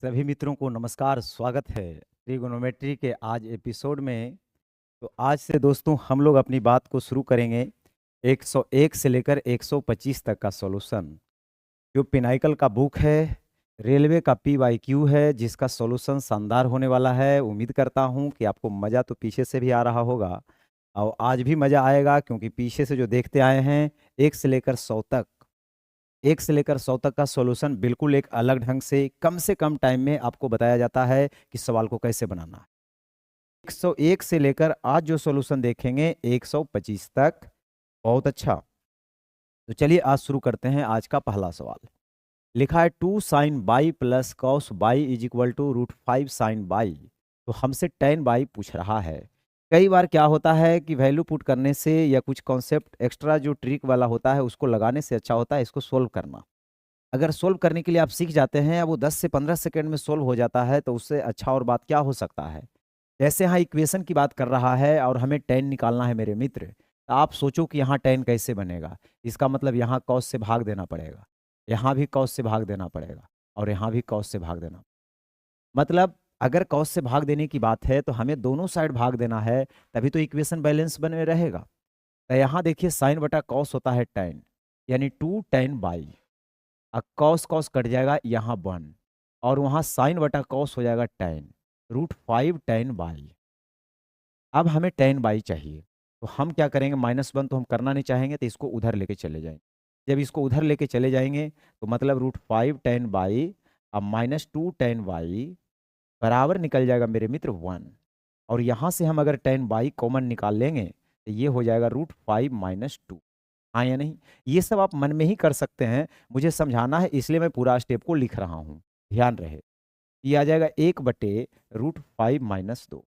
सभी मित्रों को नमस्कार, स्वागत है ट्रिगोनोमेट्री के आज एपिसोड में। तो आज से दोस्तों हम लोग अपनी बात को शुरू करेंगे 101 से लेकर 125 तक का सॉल्यूशन। जो पिनाइकल का बुक है, रेलवे का PYQ है, जिसका सॉल्यूशन शानदार होने वाला है। उम्मीद करता हूं कि आपको मज़ा तो पीछे से भी आ रहा होगा और आज भी मज़ा आएगा, क्योंकि पीछे से जो देखते आए हैं 1 से लेकर 100 तक का सॉल्यूशन बिल्कुल एक अलग ढंग से कम टाइम में आपको बताया जाता है कि सवाल को कैसे बनाना है। 101 से लेकर आज जो सॉल्यूशन देखेंगे 125 तक। बहुत अच्छा। तो चलिए आज शुरू करते हैं आज का पहला सवाल। लिखा है 2 sine by plus cos by is equal to √5 sine by. तो हमसे टेन बाई पूछ रहा है। कई बार क्या होता है कि वैल्यू पुट करने से या कुछ कॉन्सेप्ट एक्स्ट्रा जो ट्रिक वाला होता है उसको लगाने से अच्छा होता है इसको सोल्व करना। अगर सोल्व करने के लिए आप सीख जाते हैं, अब वो 10 से 15 सेकंड में सोल्व हो जाता है, तो उससे अच्छा और बात क्या हो सकता है। जैसे यहाँ इक्वेशन की बात कर रहा है और हमें टेन निकालना है मेरे मित्र, तो आप सोचो कि यहाँ टेन कैसे बनेगा। इसका मतलब यहाँ कॉस से भाग देना पड़ेगा, यहाँ भी कॉस से भाग देना पड़ेगा और यहाँ भी कॉस से भाग देना। मतलब अगर कॉस से भाग देने की बात है तो हमें दोनों साइड भाग देना है, तभी तो इक्वेशन बैलेंस बने रहेगा। तो यहाँ देखिए साइन बटा कॉस होता है टेन, यानी 2 10 बाई। अब कॉस कॉस कट जाएगा, यहाँ 1 और वहाँ साइन बटा कॉस हो जाएगा टेन, √5 10 बाई। अब हमें 10 बाई चाहिए, तो हम क्या करेंगे, -1 तो हम करना नहीं चाहेंगे, तो इसको उधर लेके चले जाएंगे। जब इसको उधर लेके चले जाएंगे तो मतलब √5 10 बाई अब -2 10 बाई बराबर निकल जाएगा मेरे मित्र 1। और यहाँ से हम अगर 10 बाई कॉमन निकाल लेंगे तो ये हो जाएगा √5 - 2। हाँ या नहीं? ये सब आप मन में ही कर सकते हैं, मुझे समझाना है इसलिए मैं पूरा स्टेप को लिख रहा हूँ, ध्यान रहे। ये आ जाएगा 1/√5 - 2।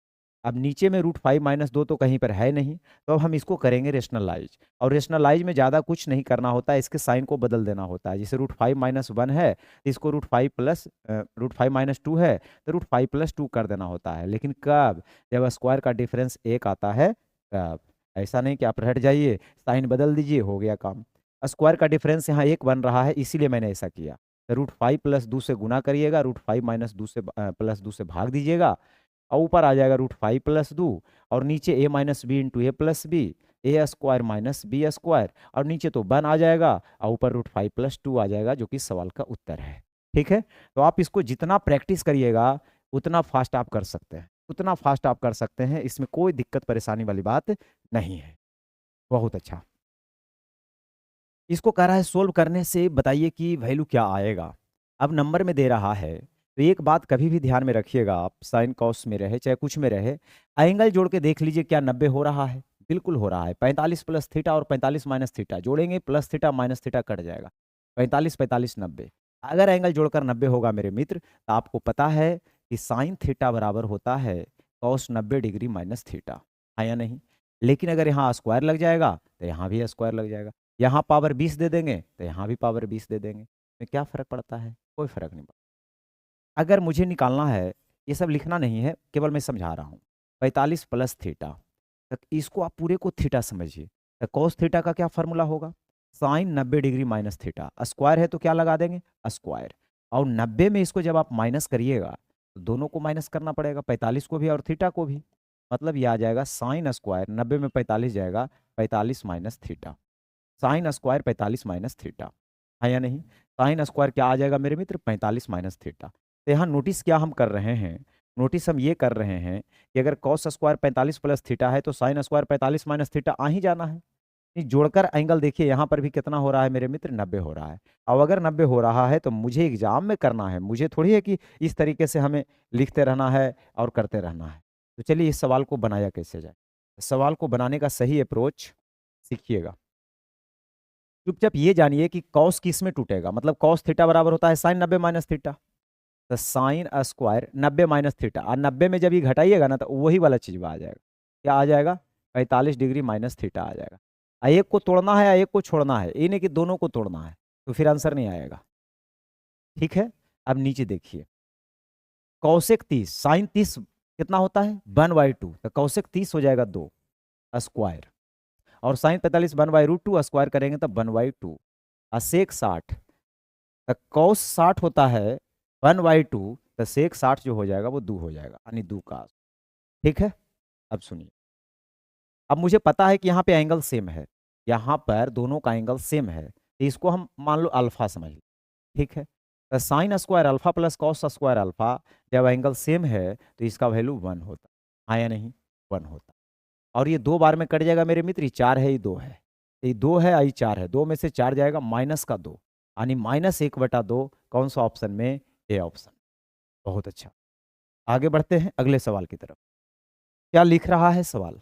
अब नीचे में √5 - 2 तो कहीं पर है नहीं, तो अब हम इसको करेंगे रेशनलाइज। और रेशनलाइज में ज़्यादा कुछ नहीं करना होता है, इसके साइन को बदल देना होता है। जैसे √5 - 1 है, इसको √5 है तो √5 + 2 कर देना होता है। लेकिन कब? जब स्क्वायर का डिफरेंस 1 आता है तब। ऐसा नहीं कि आप रट जाइए, साइन बदल दीजिए, हो गया काम। स्क्वायर का डिफरेंस यहाँ 1 बन रहा है, इसीलिए मैंने ऐसा किया। √5 + 2 से गुना करिएगा, √5 - 2 से भाग दीजिएगा और ऊपर आ जाएगा √5 + 2 और नीचे a - b × a + b, a² - b² और नीचे तो 1 आ जाएगा और ऊपर √5 + 2 आ जाएगा, जो कि सवाल का उत्तर है। ठीक है, तो आप इसको जितना प्रैक्टिस करिएगा उतना फास्ट आप कर सकते हैं, उतना फास्ट आप कर सकते हैं, इसमें कोई दिक्कत परेशानी वाली बात नहीं है। बहुत अच्छा। इसको कह रहा है सोल्व करने से बताइए कि वैल्यू क्या आएगा। अब नंबर में दे रहा है, तो एक बात कभी भी ध्यान में रखिएगा आप, साइन कॉस में रहे चाहे कुछ में रहे, एंगल जोड़ के देख लीजिए क्या 90 हो रहा है। बिल्कुल हो रहा है। 45 + थीटा और 45 - थीटा जोड़ेंगे, plus theta minus theta cut जाएगा। 45 45 90। अगर एंगल जोड़कर 90 होगा मेरे मित्र, तो आपको पता है कि साइन थीटा बराबर होता है कॉस 90 डिग्री - थीटा। है या नहीं? लेकिन अगर यहाँ स्क्वायर लग जाएगा तो यहाँ भी स्क्वायर लग जाएगा। यहाँ पावर 20 दे देंगे तो यहाँ भी पावर 20 दे देंगे, में क्या फ़र्क पड़ता है? कोई फ़र्क नहीं पड़ता। अगर मुझे निकालना है, ये सब लिखना नहीं है, केवल मैं समझा रहा हूँ। 45 + थीटा, तक इसको आप पूरे को थीटा समझिए। तो कॉस थीटा का क्या फार्मूला होगा? Sign 90 degree - theta. स्क्वायर है तो क्या लगा देंगे? स्क्वायर। और 90 में इसको जब आप माइनस करिएगा तो दोनों को माइनस करना पड़ेगा, 45 को भी और थीटा को भी। मतलब ये आ जाएगा साइन स्क्वायर, 90 में 45 जाएगा, 45 - थीटा। Sine square 45 - theta. है या नहीं? साइन स्क्वायर क्या आ जाएगा मेरे मित्र? 45 - थीटा। तो यहाँ नोटिस क्या हम कर रहे हैं? नोटिस हम ये कर रहे हैं कि अगर कॉस स्क्वायर 45 + थीटा है तो साइन स्क्वायर 45 - थीटा आ ही जाना है। ये जोड़कर एंगल देखिए यहाँ पर भी कितना हो रहा है मेरे मित्र? 90 हो रहा है। अब अगर 90 हो रहा है तो मुझे एग्जाम में करना है, मुझे थोड़ी है कि इस तरीके से हमें लिखते रहना है और करते रहना है। तो चलिए इस सवाल को बनाया कैसे जाए। सवाल को बनाने का सही अप्रोच सीखिएगा। चुपचाप ये जानिए कि कॉस किस में टूटेगा। मतलब कॉस थीटा बराबर होता है साइन 90 - थीटा। तो साइन स्क्वायर 90 - थीटा, और 90 में जब ये घटाइएगा ना तो वही वाला चीज आ जाएगा। क्या आ जाएगा? 45 डिग्री - थीटा आ जाएगा। एक को तोड़ना है या एक को छोड़ना है, ये नहीं कि दोनों को तोड़ना है, तो फिर आंसर नहीं आएगा। ठीक है, अब नीचे देखिए, कौशिक 30 साइन 30 कितना होता है? 1/2। तो कौशिक 30 हो जाएगा 2 स्क्वायर, और साइन 45 1/√2 स्क्वायर करेंगे तो 1/2। असेक 60, तो कॉस 60 होता है 1/2, तो सेक 60 जो हो जाएगा वो 2 हो जाएगा, यानी 2 का। ठीक है, अब सुनिए। अब मुझे पता है कि यहाँ पे एंगल सेम है, यहाँ पर दोनों का एंगल सेम है, तो इसको हम मान लो अल्फा समझ लीजिए। ठीक है, तो sine square alpha plus cos square alpha, जब एंगल सेम है तो इसका वैल्यू 1 होता, हाँ या नहीं, 1 होता। और ये 2 बार में कट जाएगा मेरे मित्र, ये 4 है, ये 2 है, ये 2 है, आई 4 है, 2 में से 4 जाएगा माइनस का 2, यानी -1/2। कौन सा ऑप्शन में, ए ऑप्शन। बहुत अच्छा, आगे बढ़ते हैं अगले सवाल की तरफ। क्या लिख रहा है सवाल,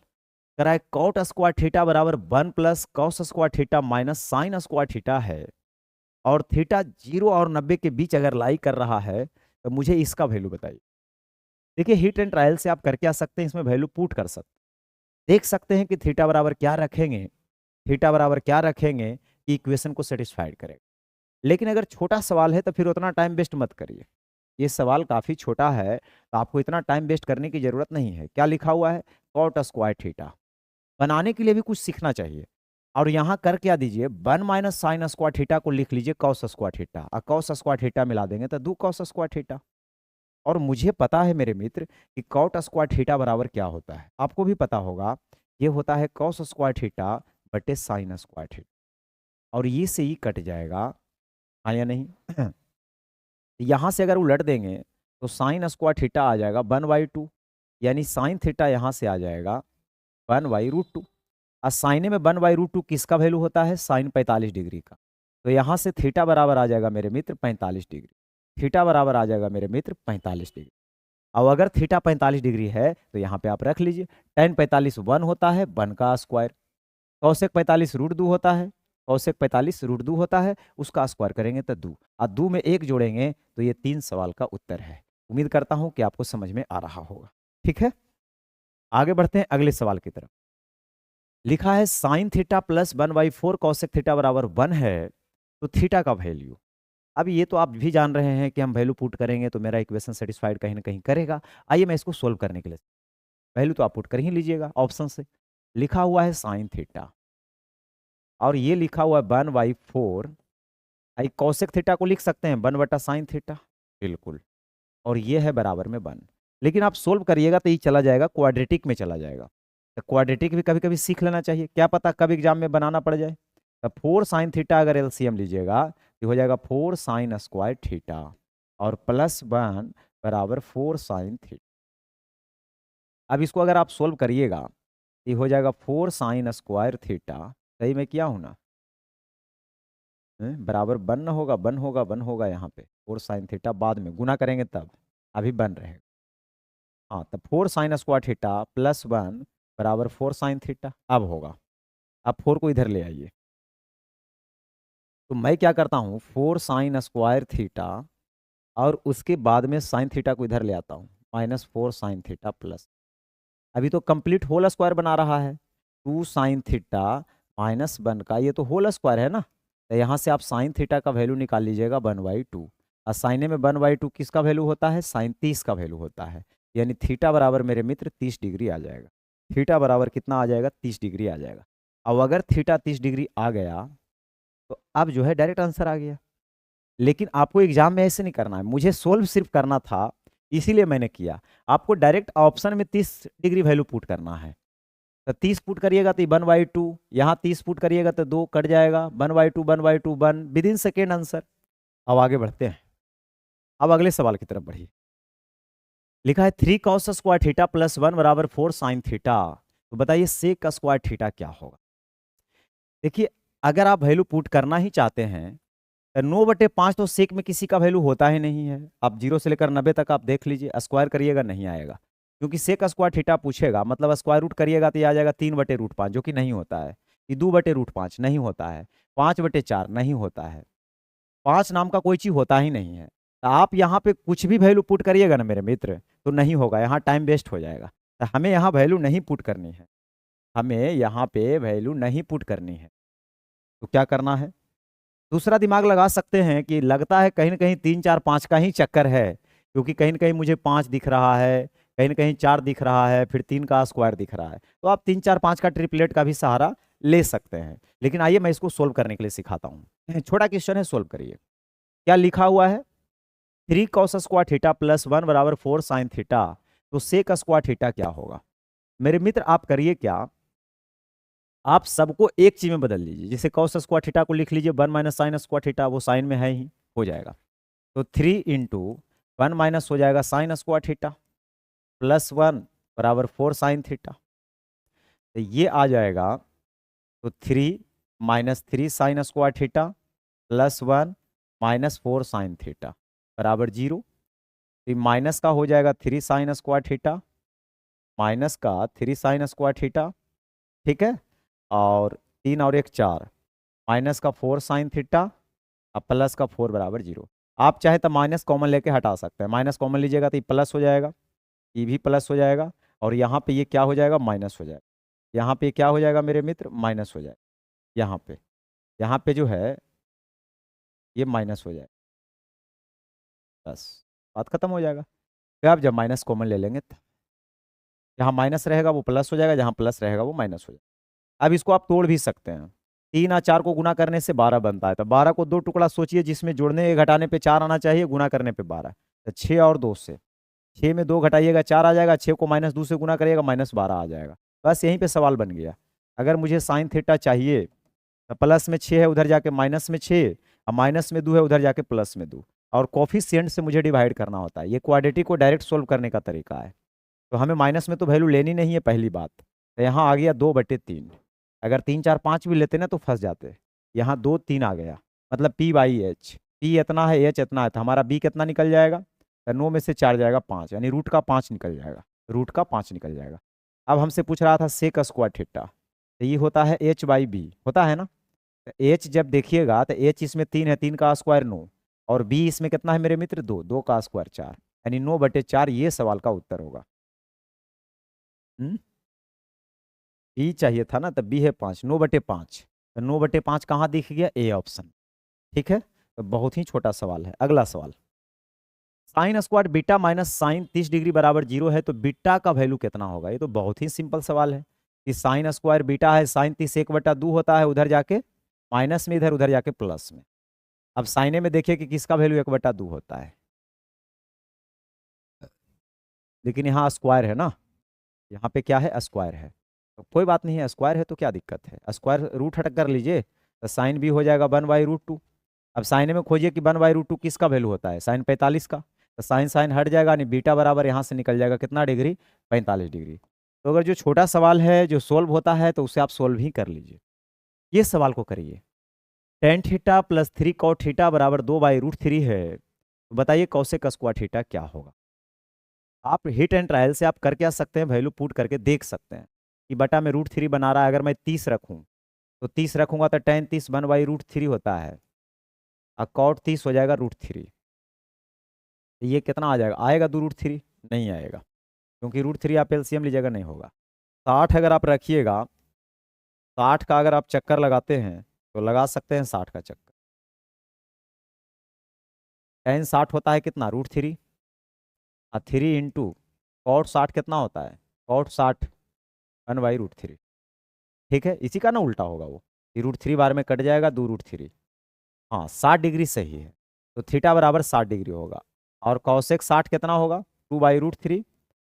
कह रहा है कॉट स्क्वायर थीटा बराबर 1 plus cos square theta minus sine square theta है, और थीटा 0 और 90 के बीच अगर लाई कर रहा है तो मुझे इसका वैल्यू बताइए। देखिए हिट एंड ट्रायल से आप करके आ सकते हैं, इसमें वैल्यू पुट कर सकते हैं, देख सकते हैं कि थीटा बराबर क्या रखेंगे, थीटा बराबर क्या रखेंगे कि इक्वेशन को सेटिस्फाइड करेगा। लेकिन अगर छोटा सवाल है तो फिर उतना टाइम वेस्ट मत करिए, ये सवाल काफ़ी छोटा है तो आपको इतना टाइम वेस्ट करने की जरूरत नहीं है। क्या लिखा हुआ है, कॉट स्क्वायर थीटा, बनाने के लिए भी कुछ सीखना चाहिए। और यहाँ कर क्या दीजिए, 1 माइनस साइन स्क्वायर थीटा को लिख लीजिए कॉस स्क्वायर थीटा, और कॉस स्क्वायर थीटा मिला देंगे तो 2 कॉस स्क्वायर थीटा। और मुझे पता है मेरे मित्र कि कॉट स्क्वायर थीटा बराबर क्या होता है, आपको भी पता होगा, ये होता है कॉस स्क्वायर थीटा बटे साइन स्क्वायर थीटा, और ये से ही कट जाएगा, हाँ या नहीं। यहाँ से अगर उलट देंगे तो साइन स्क्वायर थीटा आ जाएगा 1/2, यानी साइन थीटा यहाँ से आ जाएगा 1/√2। और साइने में 1/√2 किसका वैल्यू होता है, साइन 45 डिग्री का। तो यहाँ से थीटा बराबर आ जाएगा मेरे मित्र 45 डिग्री, थीटा बराबर आ जाएगा मेरे मित्र 45 डिग्री। अब अगर थीटा 45 डिग्री है तो यहाँ पे आप रख लीजिए, tan 45 1 होता है, 1 का स्क्वायर, कौसेक 45 √2 होता है, कौसेक 45 √2 होता है, उसका स्क्वायर करेंगे तो 2, और 2 में 1 जोड़ेंगे तो ये 3 सवाल का उत्तर है। उम्मीद करता हूँ कि आपको समझ में आ रहा होगा। ठीक है, आगे बढ़ते हैं अगले सवाल की तरफ। लिखा है साइन थीटा प्लस 1/4 कौसेक थीटा बराबर 1 है, तो थीटा का वैल्यू। अब ये तो आप भी जान रहे हैं कि हम वैल्यू पुट करेंगे तो मेरा इक्वेशन सेटिस्फाइड कहीं ना कहीं करेगा। आइए मैं इसको सोल्व करने के लिए, वैल्यू तो आप पुट कर ही लीजिएगा ऑप्शन से। लिखा हुआ है साइन थीटा, और ये लिखा हुआ है 1/4, आई कौसेक थीटा को लिख सकते हैं 1/sin थीटा, बिल्कुल, और ये है बराबर में 1। लेकिन आप सोल्व करिएगा तो ये चला जाएगा क्वाड्रेटिक में चला जाएगा, तो क्वाड्रेटिक भी कभी कभी सीख लेना चाहिए, क्या पता कब एग्जाम में बनाना पड़ जाए। तो 4 साइन थीटा अगर एलसीएम लीजिएगा तो हो जाएगा 4 साइन स्क्वायर थीटा, और +1 बराबर 4 साइन थीटा। अब इसको अगर आप सोल्व करिएगा ये हो जाएगा 4 साइन स्क्वायर थीटा, सही में किया हूँ ना, बराबर 1 होगा, 1 होगा, 1 होगा, यहाँ पे 4 साइन थीटा बाद में गुना करेंगे तब, अभी 1 रहेगा। हाँ, तो 4 साइन स्क्वायर थीटा +1 बराबर 4 साइन थीटा। अब होगा, अब 4 को इधर ले आइए, तो मैं क्या करता हूँ 4 साइन स्क्वायर थीटा, और उसके बाद में साइन थीटा को इधर ले आता हूँ, -4 साइन थीटा प्लस, अभी तो कंप्लीट होल स्क्वायर बना रहा है, 2 साइन थीटा -1 का, ये तो होल स्क्वायर है ना, तो यहाँ से आप साइन थीटा का वैल्यू निकाल लीजिएगा 1/2, और साइने में 1/2 किसका वैल्यू होता है, साइन 30 का वैल्यू होता है, यानी थीटा बराबर मेरे मित्र 30 डिग्री आ जाएगा। थीटा बराबर कितना आ जाएगा, 30 डिग्री आ जाएगा। अब अगर थीटा 30 डिग्री आ गया तो अब जो है डायरेक्ट आंसर आ गया। लेकिन आपको एग्जाम में ऐसे नहीं करना है, मुझे सोल्व सिर्फ करना था, इसीलिए मैंने किया। आपको डायरेक्ट ऑप्शन में 30 डिग्री वैल्यू पुट करना है, तो 30 पुट करिएगा तो 1/2, यहाँ 30 पुट करिएगा तो 2 कट जाएगा, 1/2 1/2 1 विद इन सेकेंड आंसर। अब आगे बढ़ते हैं, अब अगले सवाल की तरफ बढ़िए। लिखा है 3 cos स्क्वायर थीटा +1 बराबर 4 साइन थीटा, तो बताइए सेक स्क्वायर थीटा क्या होगा। देखिए अगर आप वैल्यू पुट करना ही चाहते हैं, 9/5 तो सेक में किसी का वैल्यू होता ही नहीं है, आप 0 से लेकर 90 तक आप देख लीजिए, स्क्वायर करिएगा नहीं आएगा, क्योंकि सेक स्क्वायर थीटा पूछेगा, मतलब स्क्वायर रूट करिएगा तो ये आ जाएगा 3/√5, जो कि नहीं होता है, ये 2/√5 नहीं होता है, 5/4 नहीं होता है, 5 नाम का कोई चीज़ होता ही नहीं है। तो आप यहाँ पे कुछ भी वैल्यू पुट करिएगा ना मेरे मित्र तो नहीं होगा, यहाँ टाइम वेस्ट हो जाएगा। तो हमें यहाँ वैल्यू नहीं पुट करनी है, हमें यहाँ पे वैल्यू नहीं पुट करनी है, तो क्या करना है, दूसरा दिमाग लगा सकते हैं कि लगता है कहीं ना कहीं 3 4 5 का ही चक्कर है, क्योंकि कहीं ना कहीं मुझे 5 दिख रहा है, कहीं ना कहीं 4 दिख रहा है, फिर 3 का स्क्वायर दिख रहा है, तो आप 3 4 5 का ट्रिपलेट का भी सहारा ले सकते हैं। लेकिन आइए मैं इसको सोल्व करने के लिए सिखाता हूँ, छोटा क्वेश्चन है, सोल्व करिए। क्या लिखा हुआ है, 3 cos स्क्वायर थीटा प्लस 1 बराबर 4 साइन थीटा, तो सेक स्क्वायर थीटा क्या होगा? मेरे मित्र आप करिए क्या, आप सबको एक चीज में बदल लीजिए। जैसे cos स्क्वायर थीटा को लिख लीजिए 1 माइनस साइन स्क्वायर थीटा, वो साइन में है ही, हो जाएगा। तो 3 इंटू 1 माइनस हो जाएगा साइन स्क्वायर थीटा प्लस 1 बराबर 4 साइन थीटा, तो ये आ जाएगा। तो 3 minus 3 sine square theta plus 1 minus 4 sine theta बराबर 0। तो माइनस का हो जाएगा 3 साइन स्क्वायर थीटा माइनस का 3 साइन स्क्वायर थीटा, ठीक है, और 3 और 1 4 माइनस का 4 साइन थीटा अब प्लस का 4 बराबर 0। आप चाहे तो माइनस कॉमन लेके हटा सकते हैं, माइनस कॉमन लीजिएगा तो ये प्लस हो जाएगा, ये भी प्लस हो जाएगा, और यहाँ पे ये क्या हो जाएगा, माइनस हो जाएगा। यहाँ पे क्या हो जाएगा मेरे मित्र, माइनस हो जाएगा। यहाँ पे जो है ये माइनस हो जाएगा, बस बात खत्म हो जाएगा। फिर आप जब माइनस कॉमन ले लेंगे, जहाँ माइनस रहेगा वो प्लस हो जाएगा, जहाँ प्लस रहेगा वो माइनस हो जाएगा। अब इसको आप तोड़ भी सकते हैं। 3 और 4 को गुना करने से 12 बनता है, तो 12 को 2 टुकड़ा सोचिए, जिसमें जोड़ने घटाने पे 4 आना चाहिए, गुना करने पे 12, तो 6 और 2 से 6 में 2 घटाइएगा 4 आ जाएगा, 6 को माइनस 2 से गुना करिएगा माइनस 12 आ जाएगा। बस यहीं पे सवाल बन गया। अगर मुझे साइन थीटा चाहिए तो प्लस में 6 है उधर जाके माइनस में 6, और माइनस में 2 है उधर जाके प्लस में 2, और कोफिशिएंट से मुझे डिवाइड करना होता है। ये क्वाड्रेटिक को डायरेक्ट सोल्व करने का तरीका है। तो हमें माइनस में तो वैल्यू लेनी नहीं है पहली बात, तो यहाँ आ गया 2/3। अगर 3 4 5 भी लेते ना तो फंस जाते। यहाँ 2 3 आ गया, मतलब P/H, P इतना है H इतना है, तो हमारा B कितना निकल जाएगा, तो 9 में से 4 जाएगा 5, यानी रूट का 5 निकल जाएगा, रूट का 5 निकल जाएगा। अब हमसे पूछ रहा था सेक स्क्वायर थीटा, तो ये होता है H/B, होता है ना। तो H जब देखिएगा तो H इसमें 3 है, 3 का स्क्वायर 9, और B इसमें कितना है मेरे मित्र, 2, 2 का स्क्वायर 4, यानी 9/4 ये सवाल का उत्तर होगा। बी चाहिए था ना, तो बी है 5, 9/5, तो 9/5 कहाँ दिख गया, ए ऑप्शन, ठीक है। तो बहुत ही छोटा सवाल है। अगला सवाल, sine square beta minus sine 30 degree बराबर 0 है, तो बीटा का वैल्यू कितना होगा? ये तो बहुत ही सिंपल सवाल है कि साइन स्क्वायर बीटा है, साइन 30 1/2 होता है, उधर जाके माइनस में, इधर उधर जाके प्लस में। अब साइने में देखिए कि किसका वैल्यू 1/2 होता है, लेकिन यहाँ स्क्वायर है ना, यहाँ पे क्या है, स्क्वायर है, तो कोई बात नहीं है, स्क्वायर है तो क्या दिक्कत है, स्क्वायर रूट हट कर लीजिए, तो साइन भी हो जाएगा 1/√2। अब साइन में खोजिए कि 1/√2 किसका वैल्यू होता है, साइन 45 का, तो साइन साइन हट जाएगा, यानी बीटा बराबर यहाँ से निकल जाएगा कितना डिग्री, 45 डिग्री। तो अगर जो छोटा सवाल है जो सोल्व होता है तो उसे आप सोल्व ही कर लीजिए। ये सवाल को करिए, tan theta plus 3 cot theta बराबर 2/√3 है, तो बताइए कौसेक स्क्वायर थीटा क्या होगा? आप हिट एंड ट्रायल से आप कर क्या सकते हैं, वैल्यू पुट करके देख सकते हैं कि बटा में √3 बना रहा है। अगर मैं 30 रखूँ तो 30 रखूंगा तो tan 30 1/√3 होता है, और cot 30 हो जाएगा √3। ये कितना आ जाएगा, आएगा 2√3? नहीं आएगा, क्योंकि √3 आप एलसीएम लीजिएगा नहीं होगा। 60 अगर आप रखिएगा, 60 का अगर आप चक्कर लगाते हैं तो लगा सकते हैं 60 का चक्कर, tan 60 होता है कितना, √3, और 3 इंटू cot 60 कितना होता है, cot 60 1/√3, ठीक है। इसी का ना उल्टा होगा वो, √3 बार में कट जाएगा 2√3। हाँ 60 डिग्री सही है, तो थीटा बराबर 60 डिग्री होगा, और कौसेक 60 कितना होगा, 2/√3,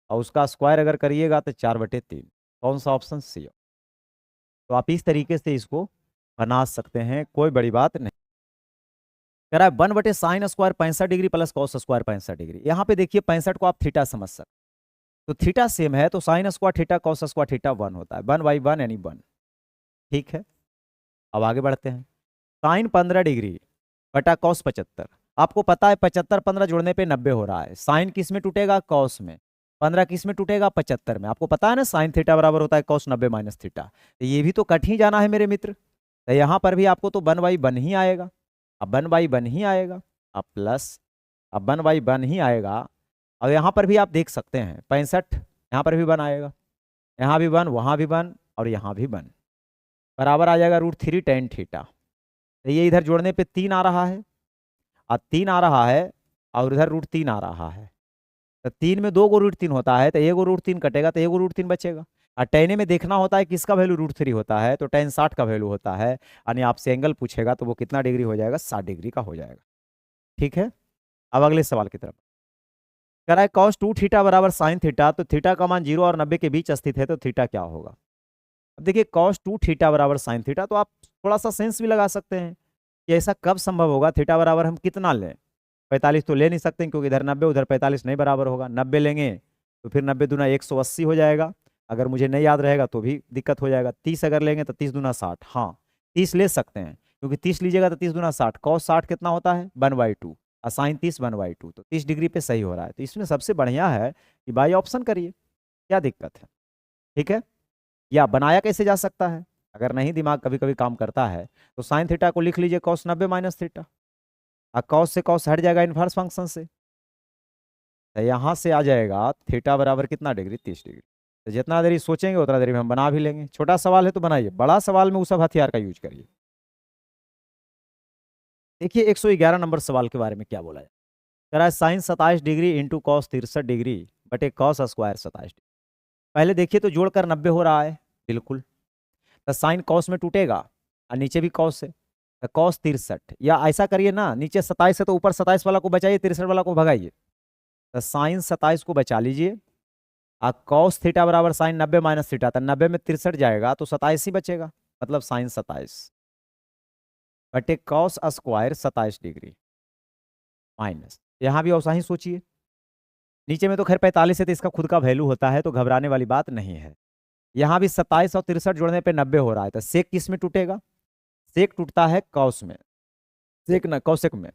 और उसका स्क्वायर अगर करिएगा तो 4/3। कौन सा ऑप्शन, सी। तो आप इस तरीके से इसको बना सकते हैं, कोई बड़ी बात नहीं। कह रहा है 1/sin square 65 degree plus cos square 65 degree. यहाँ पे देखिए 65 को आप थीटा समझ सकते, तो थीटा सेम है, तो sine square theta cos square theta 1 होता है, 1/1 यानी 1, ठीक है। अब आगे बढ़ते हैं, साइन 15 डिग्री बटा कॉस 75। आपको पता है 75 15 जोड़ने पे 90 हो रहा है, साइन किस में टूटेगा, कॉस में, 15 किस में टूटेगा, 75 में। आपको पता है ना साइन थीटा बराबर होता है कॉस 90 माइनस थीटा, तो ये भी तो कट ही जाना है मेरे मित्र, तो यहाँ पर भी आपको तो 1/1 ही आएगा। अब 1/1 ही आएगा, अब प्लस, अब 1/1 ही आएगा। और यहाँ पर भी आप देख सकते हैं 65, यहाँ पर भी 1 आएगा, यहाँ भी 1, वहाँ भी 1, और यहाँ भी 1, बराबर आ जाएगा √3 tan थीटा। तो ये इधर जोड़ने पे 3 आ रहा है, और 3 आ रहा है, और इधर √3 आ रहा है, तो 3 में 2 को √3 होता है, तो 1 को √3 कटेगा तो 1 को √3 बचेगा। और टेने में देखना होता है किसका वैल्यू √3 होता है, तो tan 60 का वैल्यू होता है, यानी आपसे एंगल पूछेगा तो वो कितना डिग्री हो जाएगा, 60 डिग्री का हो जाएगा, ठीक है। अब अगले सवाल की तरफ। कह रहा है cos 2 थीटा बराबर sin थीटा, तो थीटा का मान 0 और 90 के बीच स्थित है, तो थीटा क्या होगा। अब देखिए cos 2 थीटा बराबर sin थीटा, तो आप थोड़ा सा सेंस भी लगा सकते हैं कि ऐसा कब संभव होगा। थीटा बराबर हम कितना लें, 45 तो ले नहीं सकते क्योंकि इधर 90 उधर 45 नहीं बराबर होगा। 90 लेंगे तो फिर 90 दूना 180 हो जाएगा। अगर मुझे नहीं याद रहेगा तो भी दिक्कत हो जाएगा। 30 अगर लेंगे तो 30 दूना 60, हाँ 30 ले सकते हैं क्योंकि 30 लीजिएगा तो 30 दूना 60, cos 60 कितना होता है 1/2 और sin 30 1/2, तो 30 डिग्री पे सही हो रहा है। तो इसमें सबसे बढ़िया है कि बाई ऑप्शन करिए, क्या दिक्कत है। ठीक है, या बनाया कैसे जा सकता है, अगर नहीं दिमाग कभी कभी काम करता है तो साइन थीटा को लिख लीजिए cos 90 माइनस थीटा, और cos से cos हट जाएगा इनवर्स फंक्शन से, तो यहाँ से आ जाएगा थीटा बराबर कितना डिग्री 30 डिग्री। तो जितना देरी सोचेंगे उतना देरी में हम बना भी लेंगे। छोटा सवाल है तो बनाइए, बड़ा सवाल में उस सब हथियार का यूज करिए। देखिए 111 नंबर सवाल के बारे में क्या बोला जाए। कह रहा है sine 27 degree into cos 63 degree बटे कॉस स्क्वायर 27 डिग्री। पहले देखिए तो जोड़कर 90 हो रहा है, बिल्कुल। तो साइन कॉस में टूटेगा और नीचे भी कॉस है, तो कॉस 63, या ऐसा करिए ना, नीचे 27 है तो ऊपर 27 वाला को बचाइए, 63 वाला को भगाइए। तो साइन 27 को बचा लीजिए, और कॉस थीटा बराबर साइन 90 माइनस थीटा, तो 90 में 63 जाएगा तो 27 ही बचेगा, मतलब साइन 27 बटे कॉस स्क्वायर 27 डिग्री माइनस, यहाँ भी वैसा ही सोचिए। नीचे में तो खैर 45 है तो इसका खुद का वैल्यू होता है, तो घबराने वाली बात नहीं है। यहाँ भी 27 और 63 जोड़ने पे 90 हो रहा है, तो सेक किस में टूटेगा, सेक टूटता है कॉस में, सेक ना कौसेक में,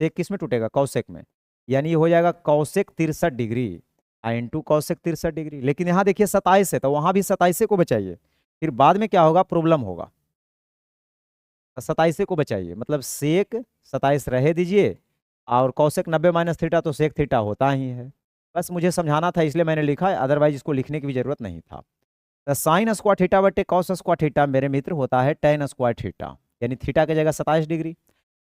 सेक किस में टूटेगा कौसेक में, यानी ये हो जाएगा कौसेक 63 डिग्री इंटू कौसेक 63 डिग्री। लेकिन यहाँ देखिए 27 है तो वहां भी 27 को बचाइए, फिर बाद में क्या होगा प्रॉब्लम होगा। 27 को बचाइए, मतलब सेक 27 रहे दीजिए, और कौसेक 90 माइनस थीटा, तो सेक थीटा होता ही है। बस मुझे समझाना था इसलिए मैंने लिखा है, अदरवाइज इसको लिखने की भी जरूरत नहीं था। तो साइन स्क्वायर थीटा बटे कॉस स्क्वायर थीटा मेरे मित्र होता है टेन स्क्वायर थीटा, यानी थीटा की जगह 27 डिग्री,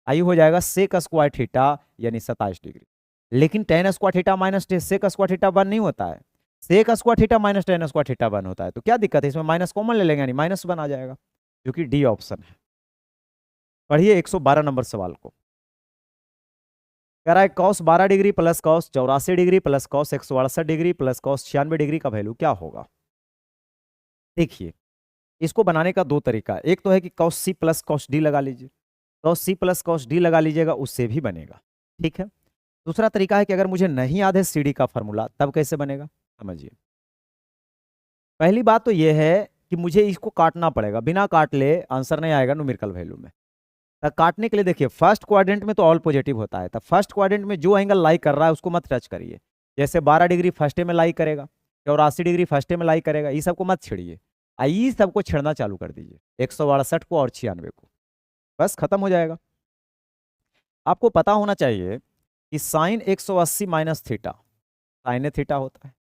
आई हो जाएगा सेक स्क्वायर थीटा यानी 27 डिग्री। लेकिन tan square theta minus sec square theta 1 नहीं होता है, sec square theta minus tan square theta 1 होता है। तो क्या दिक्कत है, इसमें माइनस कॉमन ले लेंगे यानी माइनस 1 आ जाएगा, जो कि डी ऑप्शन है। पढ़िए 112 नंबर सवाल को। कह रहा है cos 12 degree plus cos 84 degree plus cos 168 degree plus cos 96 degree का वैल्यू क्या होगा। देखिए इसको बनाने का दो तरीका, एक तो है कि cos C plus cos D लगा लीजिए, cos C plus cos D लगा लीजिएगा, उससे भी बनेगा। ठीक है, दूसरा तरीका है कि अगर मुझे नहीं याद है सी डी का फॉर्मूला, तब कैसे बनेगा समझिए। पहली बात तो यह है कि मुझे इसको काटना पड़ेगा, बिना काट ले आंसर नहीं आएगा न्यूमेरिकल वैल्यू में। तो काटने के लिए देखिए फर्स्ट क्वाड्रेंट में तो ऑल पॉजिटिव होता है, तो फर्स्ट क्वाड्रेंट में जो एंगल लाई कर रहा है उसको मत टच करिए। जैसे 12 डिग्री फर्स्ट में लाई करेगा, 84 डिग्री फर्स्ट में लाई करेगा, ये सबको मत छेड़िए, ये सबको छेड़ना चालू कर दीजिए, 168 को और 96 को, बस खत्म हो जाएगा। आपको पता होना चाहिए कि sine 180 minus theta sine theta होता है,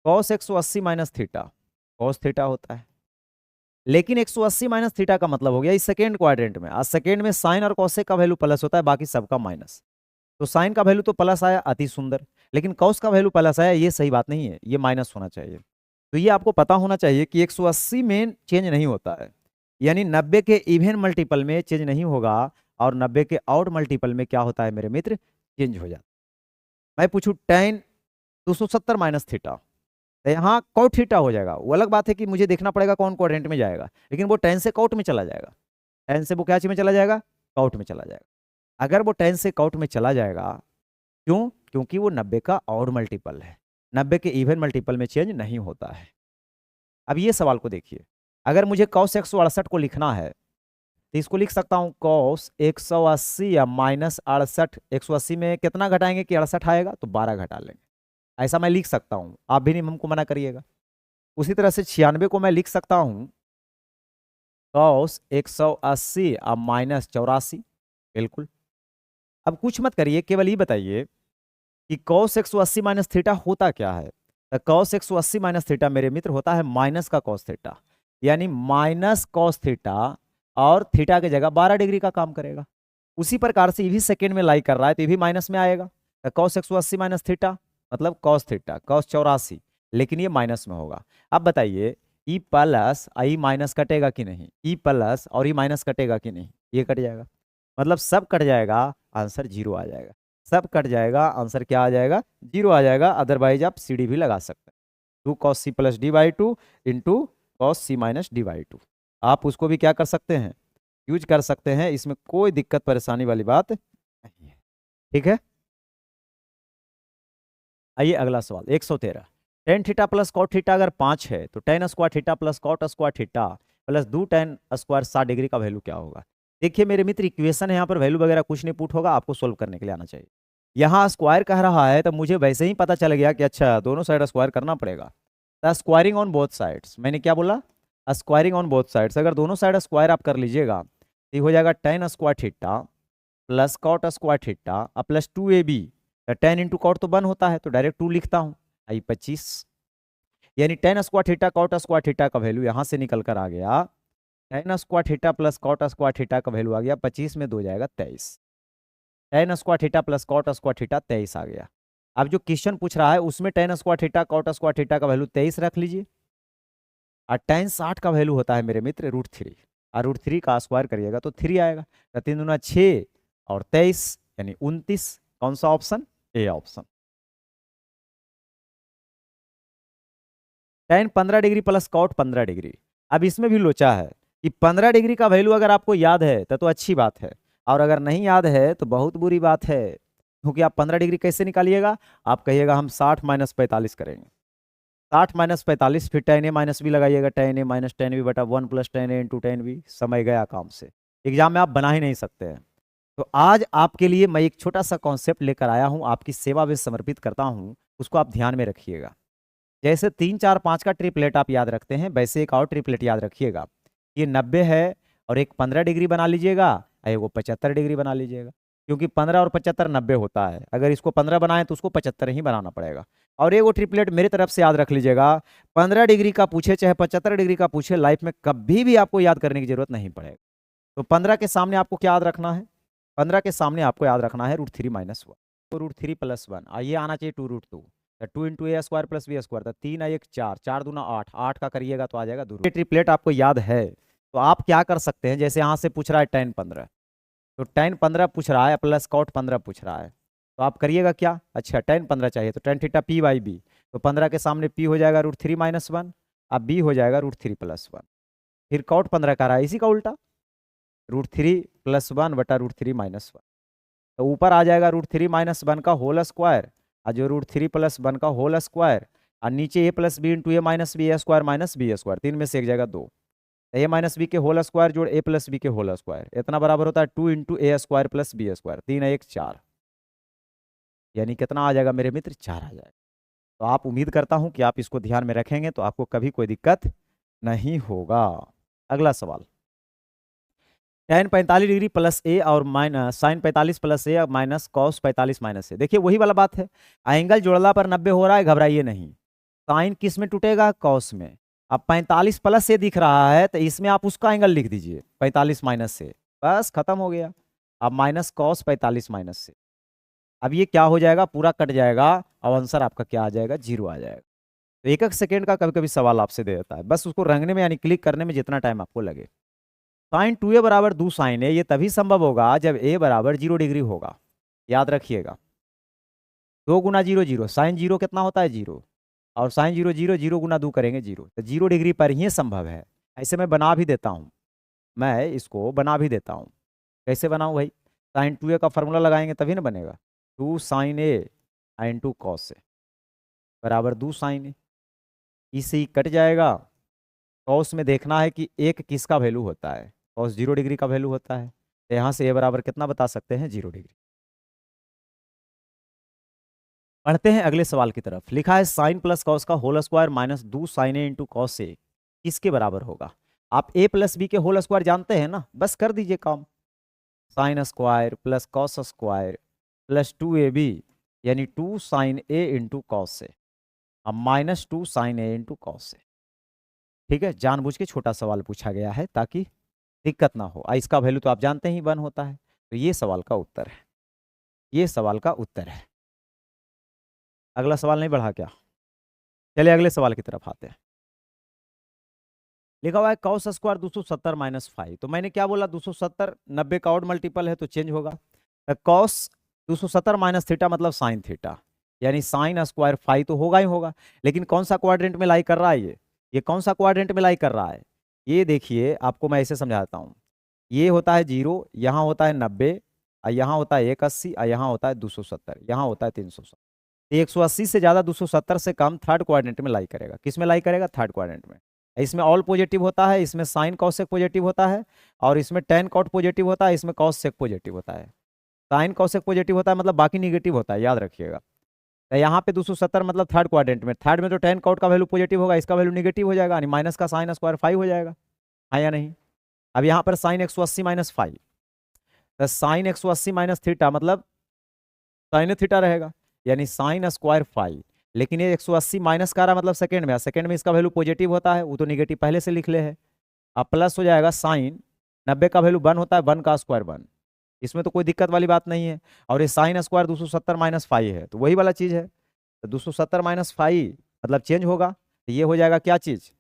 cos 180 minus theta cos theta होता है। लेकिन 180 माइनस थीटा का मतलब हो गया इस सेकेंड क्वाड्रेंट में, आज सेकेंड में साइन और कॉसेक का वैल्यू प्लस होता है, बाकी सबका माइनस। तो साइन का वैल्यू तो प्लस आया, अति सुंदर, लेकिन कॉस का वैल्यू प्लस आया, ये सही बात नहीं है, ये माइनस होना चाहिए। तो ये आपको पता होना चाहिए कि 180 में चेंज नहीं होता है, यानी 90 के इवन मल्टीपल में चेंज नहीं होगा, और 90 के आउट मल्टीपल में क्या होता है मेरे मित्र, चेंज हो जाता है। मैं पूछूं टेन 270 माइनस थीटा, तो यहाँ कॉट थीटा हो जाएगा, वो अलग बात है कि मुझे देखना पड़ेगा कौन क्वाड्रेंट में जाएगा, लेकिन वो टेन से कॉट में चला जाएगा, टेन से वो क्या चीज में चला जाएगा, कॉट में चला जाएगा। अगर वो टेन से कॉट में चला जाएगा, क्यों, क्योंकि वो 90 का ऑड मल्टीपल है, 90 के इवन मल्टीपल में चेंज नहीं होता है। अब ये सवाल को देखिए, अगर मुझे कॉस 168 को लिखना है तो इसको लिख सकता हूँ कॉस 180 या माइनस 68, 180 में कितना घटाएंगे कि 68 आएगा, तो 12 घटा लेंगे, ऐसा मैं लिख सकता हूँ, आप भी नहीं हमको मना करिएगा। उसी तरह से 96 को मैं लिख सकता हूँ कॉस 180 अब माइनस 84, बिल्कुल। अब कुछ मत करिए, केवल ये बताइए कि कॉस 180 माइनस थीटा होता क्या है। तो कॉस 180 माइनस थीटा मेरे मित्र होता है माइनस का कॉस थीटा, यानी माइनस कॉस थीटा, और थीटा की जगह 12 डिग्री का काम करेगा। उसी प्रकार से ये भी सेकेंड में लाई कर रहा है तो ये भी माइनस में आएगा, तो कॉस 180 माइनस थीटा मतलब कॉस थीटा कॉस 84, लेकिन ये माइनस में होगा। अब बताइए ई प्लस आई माइनस कटेगा कि नहीं, ई प्लस और ई माइनस कटेगा कि नहीं, ये कट जाएगा, मतलब सब कट जाएगा, आंसर 0 आ जाएगा। सब कट जाएगा, आंसर क्या आ जाएगा, 0 आ जाएगा। अदरवाइज आप सी डी भी लगा सकते हैं, 2 cos c plus D by two into cos C minus D by two. आप उसको भी क्या कर सकते हैं, यूज कर सकते हैं, इसमें कोई दिक्कत परेशानी वाली बात नहीं है। ठीक है, आइए अगला सवाल 113। Tan theta plus cot theta अगर 5 है तो tan square theta plus cot square theta plus 2 tan square 60 degree का वैल्यू क्या होगा। देखिए मेरे मित्र, इक्वेशन है यहाँ पर, वैल्यू वगैरह कुछ नहीं पुट होगा, आपको सोल्व करने के लिए आना चाहिए। यहाँ स्क्वायर कह रहा है तो मुझे वैसे ही पता चल गया कि अच्छा दोनों साइड स्क्वायर करना पड़ेगा। The squaring on both sides, मैंने क्या बोला, स्क्वायरिंग ऑन बोथ साइड्स। अगर दोनों साइड स्क्वायर आप कर लीजिएगा तो ये हो जाएगा tan square theta plus cot square theta plus 2ab। Tan into cot तो 1 होता है तो डायरेक्ट 2 लिखता हूँ, आई 25। यानी tan square theta cot square theta का वैल्यू यहाँ से निकल कर आ गया, tan square theta plus cot square theta का वैल्यू आ गया 25 में 2 जाएगा 23। Tan square theta plus cot square theta 23 आ गया। अब जो क्वेश्चन पूछ रहा है उसमें tan square theta cot square theta का वैल्यू 23 रख लीजिए, और टेन 60 का वैल्यू होता है मेरे मित्र √3, और √3 का स्क्वायर करिएगा तो 3 आएगा। तो 3 दूना 6 और 23 यानी 29। कौन सा option, A option. Tan 15 degree plus cot 15 degree. अब इसमें भी लोचा है कि 15 डिग्री का वैल्यू अगर आपको याद है तो अच्छी बात है, और अगर नहीं याद है तो बहुत बुरी बात है, क्योंकि आप 15 डिग्री कैसे निकालिएगा, आप कहिएगा हम 60 माइनस 45 करेंगे, 60 माइनस 45, फिर टेन ए माइनस बी लगाइएगा, टेन ए माइनस टेन बी बटा 1 प्लस टेन ए इंटू टेन बी। समय गया काम से, एग्जाम में आप बना ही नहीं सकते हैं। तो आज आपके लिए मैं एक छोटा सा कॉन्सेप्ट लेकर आया हूं, आपकी सेवा में समर्पित करता हूं, उसको आप ध्यान में रखिएगा। जैसे 3 4 5 का ट्रिपलेट आप याद रखते हैं, वैसे एक और ट्रिपलेट याद रखिएगा। ये 90 है और एक 15 डिग्री बना लीजिएगा और वो 75 डिग्री बना लीजिएगा, क्योंकि 15 और 75 90 होता है। अगर इसको 15 बनाएं तो उसको 75 ही बनाना पड़ेगा। और एक वो ट्रिपलेट मेरी तरफ से याद रख लीजिएगा, 15 डिग्री का पूछे चाहे 75 डिग्री का पूछे, लाइफ में कभी भी आपको याद करने की जरूरत नहीं पड़ेगा। तो 15 के सामने आपको क्या याद रखना है, 15 के सामने आपको याद रखना है √3 माइनस 1, तो √3 प्लस 1, आइए आना चाहिए 2√2, तो 2 into A square plus B square, तो 3 1 4, 4 दूना 8, 8 का करिएगा तो आ जाएगा 2। ट्रिपलेट आपको याद है तो आप क्या कर सकते हैं, जैसे यहाँ से पूछ रहा है टेन 15, तो टेन 15 पूछ रहा है प्लस कॉट 15 पूछ रहा है, तो आप करिएगा क्या, अच्छा टेन 15 चाहिए तो tan theta P by B, तो 15 के सामने पी हो जाएगा √3 माइनस 1, अब बी हो जाएगा √3 प्लस 1, फिर कॉट 15 का रहा है इसी का उल्टा, √3 प्लस 1 बटा √3 माइनस 1, तो ऊपर आ जाएगा √3 माइनस 1 का होल स्क्वायर, और जो √3 प्लस 1 का होल स्क्वायर, और नीचे A plus B into A minus B square minus B square, 3 में से एक जाएगा 2, ए माइनस बी के होल स्क्वायर जोड़ ए प्लस बी के होल स्क्वायर, इतना बराबर होता है 2 into A square plus B square, 3 1 4, यानी कितना आ जाएगा मेरे मित्र, 4 आ जाएगा। तो आप उम्मीद करता हूं कि आप इसको ध्यान में रखेंगे तो आपको कभी कोई दिक्कत नहीं होगा। अगला सवाल, टेन 45 डिग्री प्लस ए और माइनस साइन 45 प्लस ए माइनस कॉस 45 माइनस ए। देखिए वही वाला बात है, एंगल जोड़ला पर 90 हो रहा है, घबराइए नहीं। साइन किस में टूटेगा, कॉस में। अब 45 प्लस से दिख रहा है तो इसमें आप उसका एंगल लिख दीजिए 45 माइनस से, बस खत्म हो गया। अब माइनस कॉस 45 माइनस से, अब ये क्या हो जाएगा, पूरा कट जाएगा और आंसर आपका क्या आ जाएगा, 0 आ जाएगा। तो एक एक सेकेंड का कभी कभी सवाल आपसे दे देता है, बस उसको रंगने में यानी क्लिक करने में जितना टाइम आपको लगे। साइन 2a बराबर 2 साइन ए, ये तभी संभव होगा जब ए बराबर 0 डिग्री होगा, याद रखिएगा। 2 गुना 0 0, साइन 0 कितना होता है 0, और साइन 0 0, 0 गुना 2 करेंगे 0, तो 0 डिग्री पर ही संभव है। ऐसे मैं बना भी देता हूँ, मैं इसको बना भी देता हूँ। कैसे बनाऊँ भाई, साइन 2a का फॉर्मूला लगाएंगे तभी ना बनेगा, 2 sign A into cos A बराबर 2 साइन ए, इसे ही कट जाएगा। कॉस में देखना है कि एक किसका वैल्यू होता है, कॉस 0 डिग्री का वैल्यू होता है, तो यहाँ से ए बराबर कितना बता सकते हैं, 0 डिग्री। पढ़ते हैं अगले सवाल की तरफ। लिखा है साइन प्लस कॉस का whole square minus 2 sign A into cos A किसके बराबर होगा। आप ए प्लस बी के होल स्क्वायर जानते हैं ना, बस कर दीजिए काम, sine square plus cos square plus 2ab, यानी 2 sign A into cos A, अब minus 2 sign A into cos A. ठीक है, जानबूझ के छोटा सवाल पूछा गया है ताकि दिक्कत ना हो। इसका वैल्यू तो आप जानते ही 1 होता है, तो ये सवाल का उत्तर है, ये सवाल का उत्तर है। अगला सवाल नहीं बढ़ा क्या, चलिए अगले सवाल की तरफ आते हैं। लिखा हुआ है कॉस स्क्वायर 270 माइनस 5, तो मैंने क्या बोला, 270 90 का ऑड मल्टीपल है तो चेंज होगा। कॉस 270 माइनस थीटा मतलब साइन थीटा, यानी साइन स्क्वायर फाई तो होगा ही होगा। लेकिन कौन सा क्वाड्रेंट में लाई कर रहा है ये कौन सा क्वाड्रेंट में लाई कर रहा है? ये देखिए, आपको मैं ऐसे समझाता हूँ। ये होता है 0, यहाँ होता है 90, और यहाँ होता है 180, और यहाँ होता है 270, यहाँ होता है 370। 180 से ज्यादा 270 से कम थर्ड क्वाड्रेंट में लाई करेगा। किस में लाई करेगा? थर्ड क्वाड्रेंट में। इसमें ऑल पॉजिटिव होता है, इसमें साइन कॉसेक पॉजिटिव होता है, और इसमें टेन कॉट पॉजिटिव होता है, इसमें कॉस सेक पॉजिटिव होता है। साइन कॉसेक पॉजिटिव होता है मतलब बाकी निगेटिव होता है, याद रखिएगा। तो यहाँ पे 270 मतलब थर्ड क्वाड्रेंट में, थर्ड में तो टेन कॉट का वैल्यू पॉजिटिव होगा, इसका वैल्यू निगेटिव हो जाएगा, यानी माइनस का साइन स्क्वायर 5 हो जाएगा, हाँ या नहीं? अब यहाँ पर साइन 180 माइनस 5, तो साइन 180 माइनस थीटा मतलब साइन थीटा रहेगा, यानी साइन स्क्वायर 5। लेकिन ये 180 माइनस का रहा मतलब सेकंड में, सेकंड में इसका वैल्यू पॉजिटिव होता है, वो तो निगेटिव पहले से लिख ले है। अब प्लस हो जाएगा साइन 90 का वैल्यू 1 होता है, 1 का स्क्वायर 1, इसमें तो कोई दिक्कत वाली बात नहीं है। और ये साइन स्क्वायर 270 माइनस 5 है, तो वही वाला चीज़ है। तो 270 माइनस 5 मतलब चेंज होगा, तो ये हो जाएगा क्या चीज़?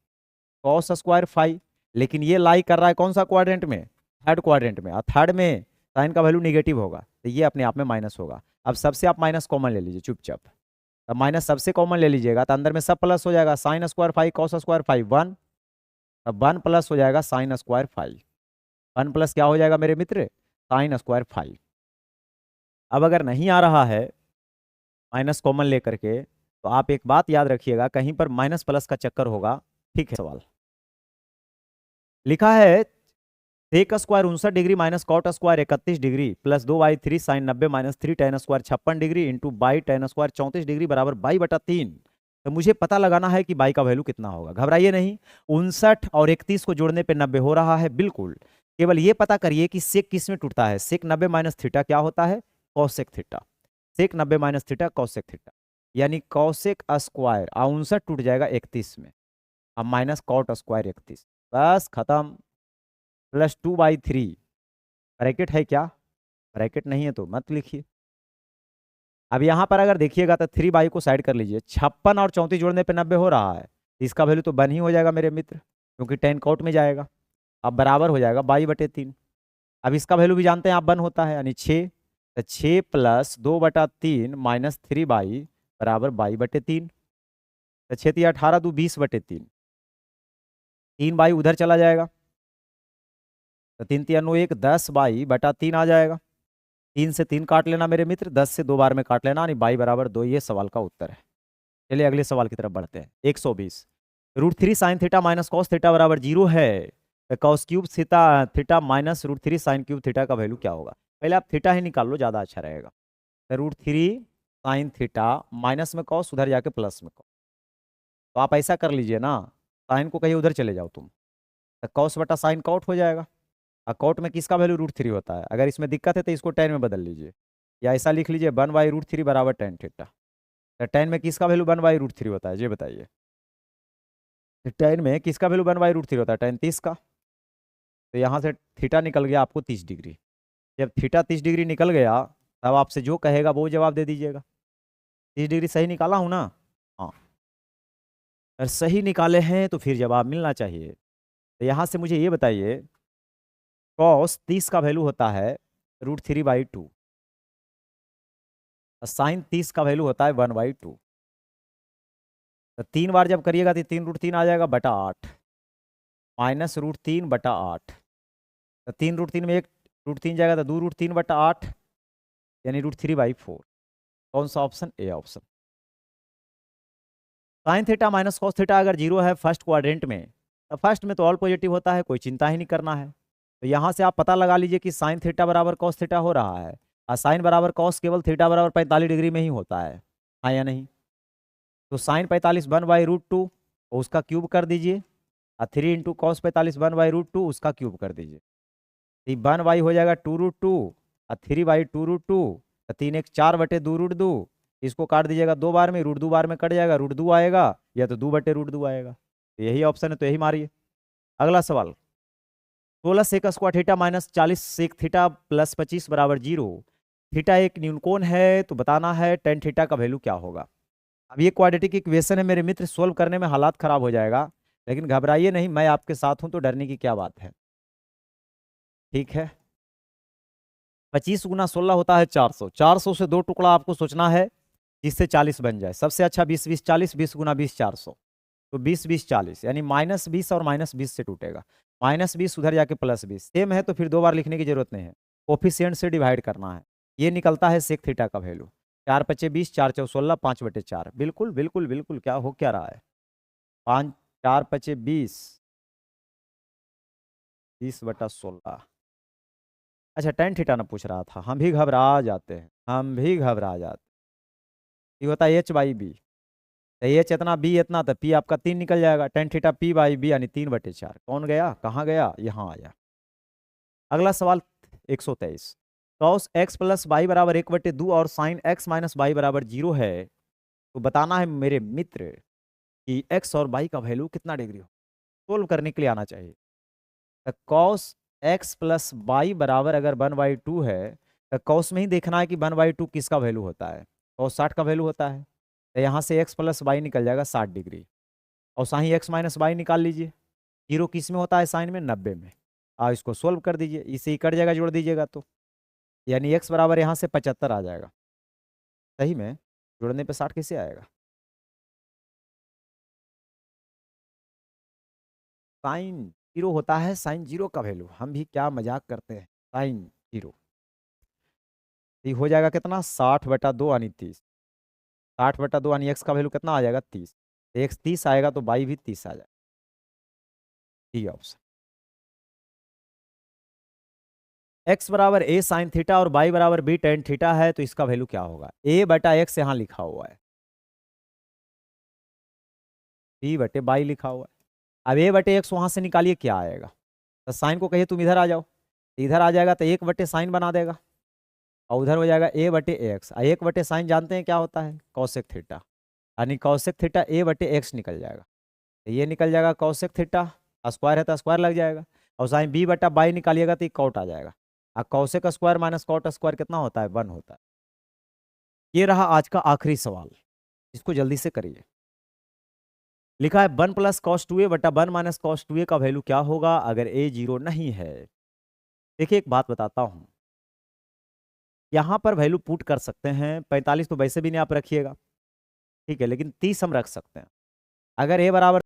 Cos square 5। लेकिन ये लाई कर रहा है कौन सा क्वाड्रेंट में? थर्ड क्वाड्रेंट में, और थर्ड में साइन का वैल्यू निगेटिव होगा, तो ये अपने आप में माइनस होगा। अब सबसे आप माइनस कॉमन ले लीजिए चुपचाप। अब माइनस सबसे कॉमन ले लीजिएगा, तो अंदर में सब प्लस हो जाएगा, साइन स्क्वायर 5 कॉस स्क्वायर 5 1। अब 1 प्लस हो जाएगा साइन स्क्वायर 5, 1 प्लस क्या हो जाएगा मेरे मित्र? Sine square 5। अब अगर नहीं आ रहा है माइनस कॉमन लेकर के, तो आप एक बात याद रखिएगा, कहीं पर माइनस प्लस का चक्कर होगा। ठीक है, सवाल लिखा है sec square 59 degree minus cot square 31 degree plus 2/3 sine 90 minus 3 tan square 56 degree into by tan square 34 degree बराबर 22/3। तो मुझे पता लगाना है कि बाई का वैल्यू कितना होगा। घबराइए नहीं, 59 और 31 को जोड़ने पे 90 हो रहा है, बिल्कुल। केवल ये पता करिए कि सेक किस में टूटता है। सेक 90 माइनस थीटा क्या होता है? Cosec theta. Sec 90 minus theta cosec theta, यानी कॉसेक स्क्वायर 59 टूट जाएगा 31 में, अब माइनस कॉट स्क्वायर 31, बस खत्म। प्लस 2/3, ब्रैकेट है क्या? ब्रैकेट नहीं है तो मत लिखिए। अब यहाँ पर अगर देखिएगा तो 3/, को साइड कर लीजिए, 56 और 34 जोड़ने पे 90 हो रहा है, इसका वैल्यू तो 1 ही हो जाएगा मेरे मित्र, क्योंकि 10 कॉट में जाएगा। अब बराबर हो जाएगा 22/3। अब इसका वैल्यू भी जानते हैं आप, 1 होता है, यानी 6। तो 6 प्लस 2/3 माइनस 3/, बराबर 22/3। तो 6 3 18 2 20/3, 3/, उधर चला जाएगा, तो 3 3 9 1 10/3 आ जाएगा। 3 से 3 काट लेना मेरे मित्र, 10 से 2 बार में काट लेना, यानी 22 बराबर 2। ये सवाल का उत्तर है। चलिए अगले सवाल की तरफ बढ़ते हैं। 120 √3 sine theta minus cos theta बराबर 0 है, तो cos cube theta theta minus √3 sine cube theta का वैल्यू क्या होगा? पहले आप थीटा ही निकाल लो, ज़्यादा अच्छा रहेगा। तो √3 साइन थीटा माइनस में कॉस, उधर जाके प्लस में कॉस, तो आप ऐसा कर लीजिए ना, साइन को कहीं उधर चले जाओ तुम, तो कॉस बटा साइन कॉट हो जाएगा। और कॉट में किसका वैल्यू √3 होता है? अगर इसमें दिक्कत है तो इसको 10 में बदल लीजिए, या ऐसा लिख लीजिए 1/√3 बराबर tan थीटा। तो 10 में किसका वैल्यू 1/√3 होता है, ये बताइए? तो 10 में किसका वैल्यू 1/√3 होता है? tan 30 का। तो यहाँ से थीटा निकल गया आपको 30 डिग्री। जब थीटा 30 डिग्री निकल गया, तब आपसे जो कहेगा वो जवाब दे दीजिएगा। 30 डिग्री सही निकाला हूँ ना? हाँ, अगर सही निकाले हैं तो फिर जवाब मिलना चाहिए। तो यहाँ से मुझे ये बताइए, कॉस 30 का वैल्यू होता है √3/2, साइन 30 का वैल्यू होता है 1/2। तो 3 बार जब करिएगा तो 3 √3 आ जाएगा बटा 8, माइनस √3/8। तो 3 √3 में 1 √3 जाएगा, तो 2 √3/8, यानी √3/4। कौन सा option? A option. Sine theta minus cos theta अगर 0 है फर्स्ट क्वाड्रेंट में, तो फर्स्ट में तो ऑल पॉजिटिव होता है, कोई चिंता ही नहीं करना है। तो यहाँ से आप पता लगा लीजिए कि साइन थीटा बराबर कॉस थीटा हो रहा है, और साइन बराबर कॉस केवल थीटा बराबर 45 डिग्री में ही होता है, हाँ या नहीं? तो साइन 45 1/√2, उसका क्यूब कर दीजिए, और 3 इंटू कॉस 45 1/√2, उसका क्यूब कर दीजिए। तो 1 हो जाएगा 2√2, और 3/2√2, तो 3 1 4/2√2। इसको काट दीजिएगा 2 बार में, √2 बार में कट जाएगा, √2 आएगा, या तो 2/√2 आएगा। तो यही ऑप्शन है, तो यही मारिए। अगला सवाल, 16 sec square theta minus 40 sec theta plus 25 बराबर 0। थीटा एक न्यूनकोण है, तो बताना है टेन थीटा का वैल्यू क्या होगा। अब ये क्वाड्रेटिक इक्वेशन है मेरे मित्र, सोल्व करने में हालात खराब हो जाएगा, लेकिन घबराइए नहीं, मैं आपके साथ हूं, तो डरने की क्या बात है। ठीक है, 25 गुना 16 होता है 400। 400 से 2 टुकड़ा आपको सोचना है जिससे 40 बन जाए। सबसे अच्छा 20 20 40, 20 गुना 20 400, तो 20 20 40, यानी -20 और -20 से टूटेगा। -20 उधर जाके +20 सेम है, तो फिर 2 बार लिखने की जरूरत नहीं है, कोफिशिएंट से डिवाइड करना है। ये निकलता है सेक थीटा का वैल्यू। 4 पचे 20, 4 चौ 16, 5/4। बिल्कुल बिल्कुल बिल्कुल, क्या हो क्या रहा है? 5 4 पचे 20, 20/16। अच्छा, tan थीटा ना पूछ रहा था, हम भी घबरा जाते हैं, हम भी घबरा जाते। ये होता है h/b, तो एच इतना बी इतना, तो पी आपका 3 निकल जाएगा। tan थीटा p/b यानी 3/4। कौन गया, कहाँ गया, यहाँ आया। अगला सवाल 123। cos x प्लस वाई बराबर 1/2 और sin x माइनस वाई बराबर 0 है, तो बताना है मेरे मित्र कि x और y का वैल्यू कितना डिग्री हो। सोल्व करने के लिए आना चाहिए। तो cos x प्लस वाई बराबर अगर 1/2 है, तो cos में ही देखना है कि 1/2 किसका वैल्यू होता है। cos 60 का वैल्यू होता है, तो यहाँ से x प्लस वाई निकल जाएगा 60 डिग्री। और साइन x माइनस वाई निकाल लीजिए। 0 किस में होता है, साइन में, 90 में। आप इसको सोल्व कर दीजिए, इसे ही कट जाएगा, जोड़ दीजिएगा तो, यानी x बराबर यहाँ से 75 आ जाएगा। सही में जोड़ने पे 60 कैसे आएगा? साइन 0 होता है, साइन 0 का वैल्यू। हम भी क्या मजाक करते हैं, साइन 0। ये हो जाएगा कितना, 60/2 यानी 30। 60/2 यानी x का वैल्यू कितना आ जाएगा, 30। x 30 आएगा तो y भी 30 आ जाएगा। D option. x बराबर a साइन थीटा और y बराबर b टेन थीटा है, तो इसका वैल्यू क्या होगा? a/x यहाँ लिखा हुआ है, b/y लिखा हुआ है। अब a/x वहां से निकालिए, क्या आएगा? तो साइन को कहिए तुम इधर आ जाओ, इधर आ जाएगा तो 1/साइन बना देगा, और उधर हो जाएगा a/x। 1/साइन जानते हैं क्या होता है, कौशिक थीटा, यानी कौशिक थीटा a/x निकल जाएगा। तो ये निकल जाएगा कौशिक थीटा, स्क्वायर है तो स्क्वायर लग जाएगा। और साइन b/y निकालिएगा तो ये कॉट आ जाएगा। और cosec square minus cot square कितना होता है, 1 होता है। ये रहा आज का आखिरी सवाल, इसको जल्दी से करिए। लिखा है 1 plus cos 2a/1 minus cos 2a का वैल्यू क्या होगा अगर a 0 नहीं है। देखिए एक बात बताता हूं, यहाँ पर वैल्यू पुट कर सकते हैं। 45 तो वैसे भी नहीं आप रखिएगा, ठीक है, लेकिन 30 हम रख सकते हैं। अगर a बराबर